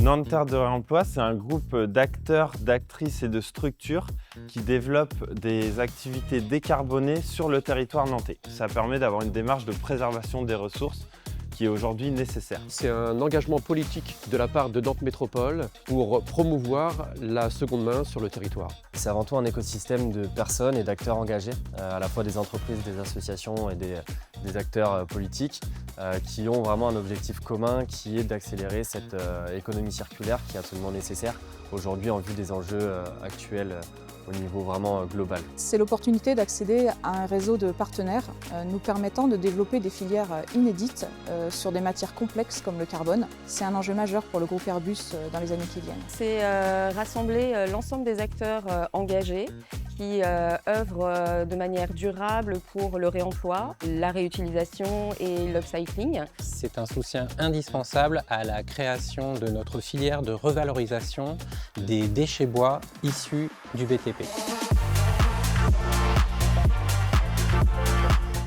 Nanterre de réemploi, c'est un groupe d'acteurs, d'actrices et de structures qui développent des activités décarbonées sur le territoire nantais. Ça permet d'avoir une démarche de préservation des ressources qui est aujourd'hui nécessaire. C'est un engagement politique de la part de Nantes Métropole pour promouvoir la seconde main sur le territoire. C'est avant tout un écosystème de personnes et d'acteurs engagés, à la fois des entreprises, des associations et des acteurs politiques qui ont vraiment un objectif commun qui est d'accélérer cette économie circulaire qui est absolument nécessaire aujourd'hui en vue des enjeux actuels au niveau vraiment global. C'est l'opportunité d'accéder à un réseau de partenaires nous permettant de développer des filières inédites sur des matières complexes comme le carbone. C'est un enjeu majeur pour le groupe Airbus dans les années qui viennent. C'est rassembler l'ensemble des acteurs engagés qui œuvrent de manière durable pour le réemploi, la réutilisation et l'upcycling. C'est un soutien indispensable à la création de notre filière de revalorisation des déchets bois issus du BTP.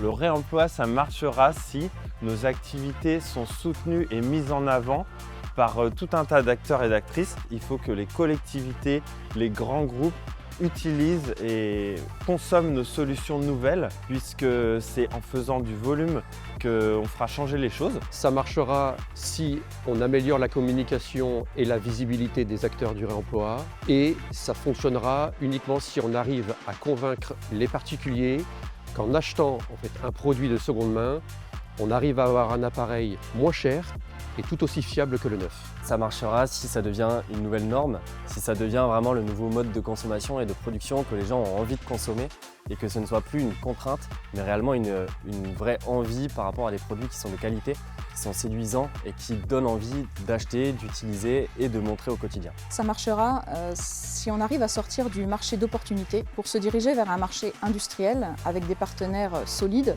Le réemploi, ça marchera si nos activités sont soutenues et mises en avant par tout un tas d'acteurs et d'actrices. Il faut que les collectivités, les grands groupes utilisent et consomment nos solutions nouvelles, puisque c'est en faisant du volume qu'on fera changer les choses. Ça marchera si on améliore la communication et la visibilité des acteurs du réemploi, et ça fonctionnera uniquement si on arrive à convaincre les particuliers qu'en achetant un produit de seconde main, on arrive à avoir un appareil moins cher et tout aussi fiable que le neuf. Ça marchera si ça devient une nouvelle norme, si ça devient vraiment le nouveau mode de consommation et de production que les gens ont envie de consommer et que ce ne soit plus une contrainte, mais réellement une vraie envie par rapport à des produits qui sont de qualité, qui sont séduisants et qui donnent envie d'acheter, d'utiliser et de montrer au quotidien. Ça marchera si on arrive à sortir du marché d'opportunités pour se diriger vers un marché industriel avec des partenaires solides,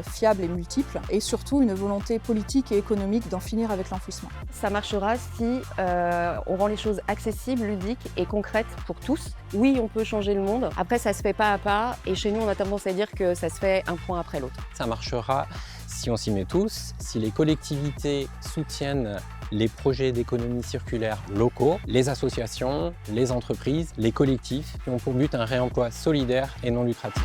fiables et multiples, et surtout une volonté politique et économique d'en finir avec l'enfouissement. Ça marchera si on rend les choses accessibles, ludiques et concrètes pour tous. Oui, on peut changer le monde. Après, ça se fait pas à pas. Et chez nous, on a tendance à dire que ça se fait un point après l'autre. Ça marchera si on s'y met tous, si les collectivités soutiennent les projets d'économie circulaire locaux, les associations, les entreprises, les collectifs qui ont pour but un réemploi solidaire et non lucratif.